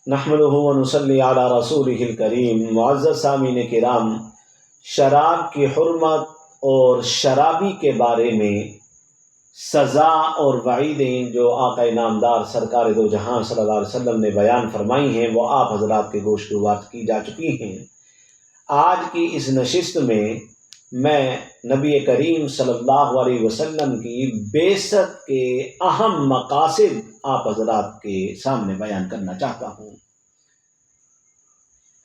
نحمدہ و نصلی علی رسولہ الکریم۔ معزز سامعین کرام، شراب کی حرمت اور شرابی کے بارے میں سزا اور وعیدیں جو آقا نامدار سرکار دو جہاں صلی اللہ علیہ وسلم نے بیان فرمائی ہیں وہ آپ حضرات کے گوش گزار کی جا چکی ہیں۔ آج کی اس نشست میں میں نبی کریم صلی اللہ علیہ وسلم کی بعثت کے اہم مقاصد آپ حضرات کے سامنے بیان کرنا چاہتا ہوں۔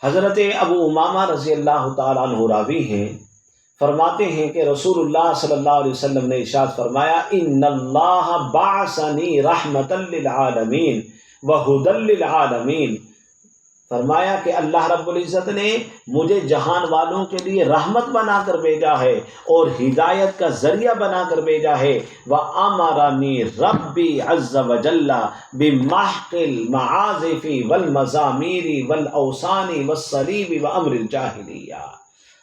حضرت ابو امامہ رضی اللہ تعالیٰ عنہ راوی ہیں، فرماتے ہیں کہ رسول اللہ صلی اللہ علیہ وسلم نے ارشاد فرمایا، ان اللہ بعثنی رحمتا للعالمین وہدی للعالمین۔ فرمایا کہ اللہ رب العزت نے مجھے جہان والوں کے لیے رحمت بنا کر بھیجا ہے اور ہدایت کا ذریعہ بنا کر بھیجا ہے۔ وَأَمَرَنِي رَبِّي عَزَّ وَجَلَّ بِمَحْقِ الْمَعَازِفِ وَالْمَزَامِيرِ وَالْأَوْثَانِ وَالصَّلِيبِ وَأَمْرِ الْجَاهِلِيَّةِ،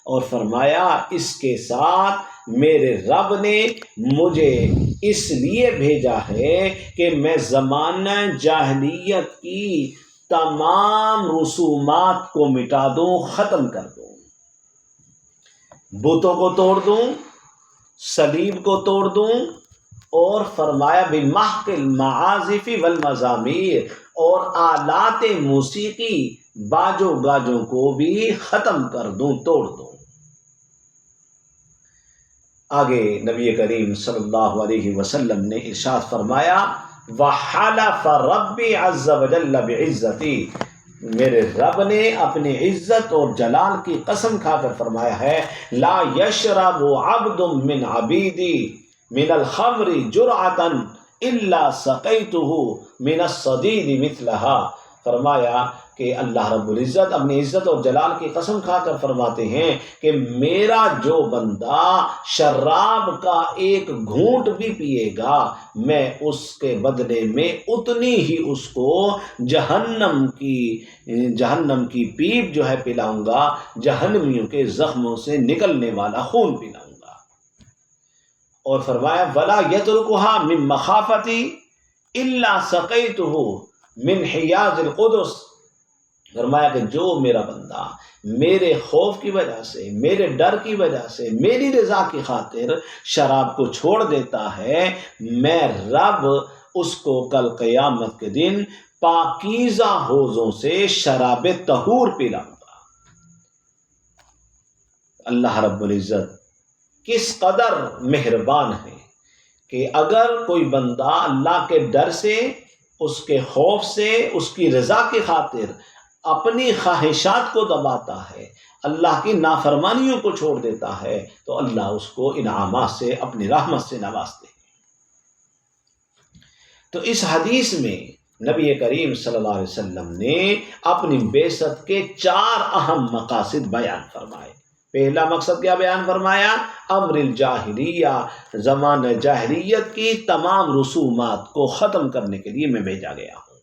اور فرمایا اس کے ساتھ میرے رب نے مجھے اس لیے بھیجا ہے کہ میں زمانہ جاہلیت کی تمام رسومات کو مٹا دوں، ختم کر دوں، بتوں کو توڑ دوں، صلیب کو توڑ دوں، اور فرمایا بمحق المعازف والمزامیر، اور آلات موسیقی باجوں گاجوں کو بھی ختم کر دوں، توڑ دوں۔ آگے نبی کریم صلی اللہ علیہ وسلم نے ارشاد فرمایا، وَحَلَفَ رَبِّي عَزَّ وَجَلَّ بِعِزَّتِي، میرے رب نے اپنی عزت اور جلال کی قسم کھا کر فرمایا ہے، لا يشرب عبد من عبیدی من الخمر جرعة الا سقیتہ من الصدید مثلها۔ فرمایا کہ اللہ رب العزت اپنی عزت اور جلال کی قسم کھا کر فرماتے ہیں کہ میرا جو بندہ شراب کا ایک گھونٹ بھی پیے گا، میں اس کے بدلے میں اتنی ہی اس کو جہنم کی پیپ جو ہے پلاؤں گا، جہنمیوں کے زخموں سے نکلنے والا خون پلاؤں گا۔ اور فرمایا ولا یترکها من مخافتی الا سقیتہ من حیاض القدس۔ فرمایا کہ جو میرا بندہ میرے خوف کی وجہ سے، میرے ڈر کی وجہ سے، میری رضا کی خاطر شراب کو چھوڑ دیتا ہے، میں رب اس کو کل قیامت کے دن پاکیزہ حوضوں سے شراب طہور پلاؤں گا۔ اللہ رب العزت کس قدر مہربان ہے کہ اگر کوئی بندہ اللہ کے ڈر سے، اس کے خوف سے، اس کی رضا کی خاطر اپنی خواہشات کو دباتا ہے، اللہ کی نافرمانیوں کو چھوڑ دیتا ہے، تو اللہ اس کو انعامات سے، اپنی رحمت سے نوازتے ہیں۔ تو اس حدیث میں نبی کریم صلی اللہ علیہ وسلم نے اپنی بعثت کے 4 اہم مقاصد بیان فرمائے۔ پہلا مقصد کیا بیان فرمایا؟ امر الجاہلیہ، زمانہ جاہلیت کی تمام رسومات کو ختم کرنے کے لیے میں بھیجا گیا ہوں۔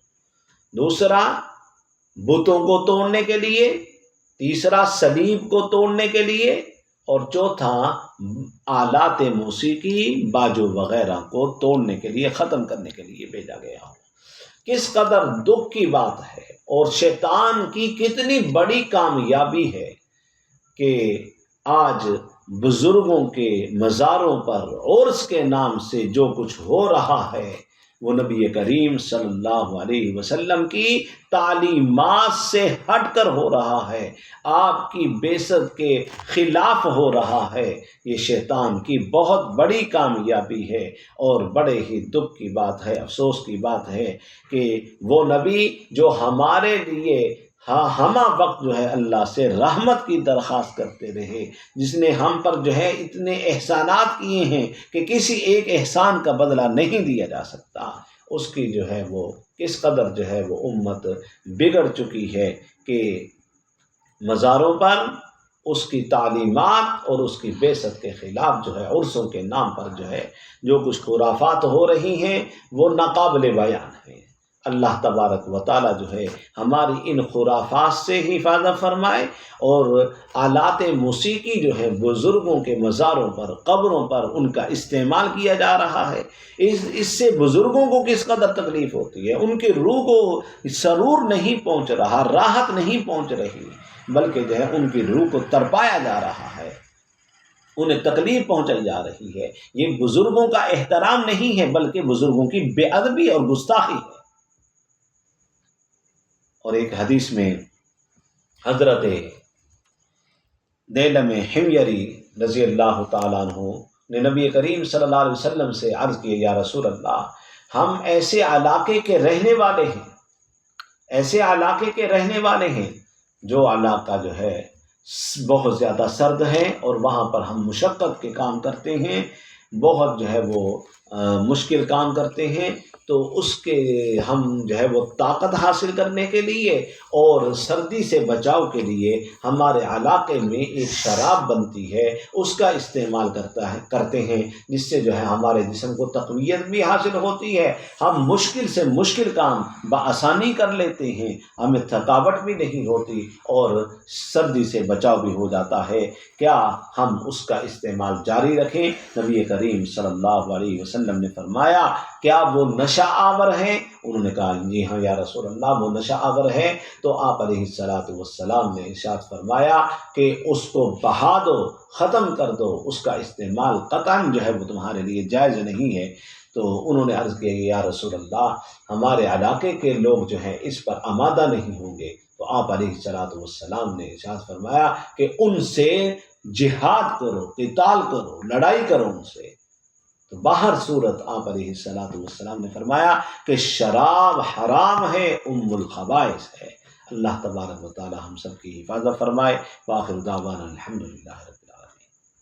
دوسرا، بتوں کو توڑنے کے لیے۔ تیسرا، صلیب کو توڑنے کے لیے۔ اور چوتھا، آلات موسیقی باجو وغیرہ کو توڑنے کے لیے، ختم کرنے کے لیے بھیجا گیا ہوں۔ کس قدر دکھ کی بات ہے اور شیطان کی کتنی بڑی کامیابی ہے کہ آج بزرگوں کے مزاروں پر عرس کے نام سے جو کچھ ہو رہا ہے وہ نبی کریم صلی اللہ علیہ وسلم کی تعلیمات سے ہٹ کر ہو رہا ہے، آپ کی بعثت کے خلاف ہو رہا ہے۔ یہ شیطان کی بہت بڑی کامیابی ہے اور بڑے ہی دکھ کی بات ہے، افسوس کی بات ہے کہ وہ نبی جو ہمارے لیے ہمہ وقت جو ہے اللہ سے رحمت کی درخواست کرتے رہے، جس نے ہم پر جو ہے اتنے احسانات کیے ہیں کہ کسی ایک احسان کا بدلہ نہیں دیا جا سکتا، اس کی جو ہے وہ کس قدر جو ہے وہ امت بگڑ چکی ہے کہ مزاروں پر اس کی تعلیمات اور اس کی بعثت کے خلاف جو ہے عرسوں کے نام پر جو ہے جو کچھ خرافات ہو رہی ہیں وہ ناقابل بیان ہیں۔ اللہ تبارک و تعالیٰ جو ہے ہماری ان خرافات سے حفاظت فرمائے، اور آلات موسیقی جو ہے بزرگوں کے مزاروں پر، قبروں پر ان کا استعمال کیا جا رہا ہے، اس سے بزرگوں کو کس قدر تکلیف ہوتی ہے، ان کی روح کو سرور نہیں پہنچ رہا، راحت نہیں پہنچ رہی، بلکہ جو ہے ان کی روح کو تڑپایا جا رہا ہے، انہیں تکلیف پہنچائی جا رہی ہے۔ یہ بزرگوں کا احترام نہیں ہے، بلکہ بزرگوں کی بے ادبی اور گستاخی ہے۔ اور ایک حدیث میں حضرت دیلم حمیری رضی اللہ تعالیٰ عنہ نے نبی کریم صلی اللہ علیہ وسلم سے عرض کیا، یا رسول اللہ، ہم ایسے علاقے کے رہنے والے ہیں، ایسے علاقے کے رہنے والے ہیں جو علاقہ جو ہے بہت زیادہ سرد ہے، اور وہاں پر ہم مشقت کے کام کرتے ہیں، بہت جو ہے وہ مشکل کام کرتے ہیں، تو اس کے ہم جو ہے وہ طاقت حاصل کرنے کے لیے اور سردی سے بچاؤ کے لیے ہمارے علاقے میں ایک شراب بنتی ہے، اس کا استعمال کرتے ہیں، جس سے جو ہے ہمارے جسم کو تقویت بھی حاصل ہوتی ہے، ہم مشکل سے مشکل کام بآسانی کر لیتے ہیں، ہمیں تھکاوٹ بھی نہیں ہوتی اور سردی سے بچاؤ بھی ہو جاتا ہے، کیا ہم اس کا استعمال جاری رکھیں؟ نبی کریم صلی اللہ علیہ وسلم نے فرمایا، کیا وہ نشہ آور ہیں؟ انہوں نے کہا جی ہاں یا رسول اللہ، وہ نشہ آور ہے۔ تو آپ علیہ الصلوۃ والسلام نے ارشاد فرمایا کہ اس کو بہا دو، ختم کر دو، اس کا استعمال قطعاً جو ہے وہ تمہارے لیے جائز نہیں ہے۔ تو انہوں نے عرض کیا یا رسول اللہ، ہمارے علاقے کے لوگ جو ہیں اس پر آمادہ نہیں ہوں گے۔ تو آپ علیہ الصلوۃ والسلام نے ارشاد فرمایا کہ ان سے جہاد کرو، قتال کرو، لڑائی کرو ان سے۔ تو باہر صورت آپ علیہ الصلوۃ والسلام نے فرمایا کہ شراب حرام ہے، ام الخبائث ہے۔ اللہ تبارک و تعالی ہم سب کی حفاظت فرمائے۔ وآخر دعوانا الحمدللہ۔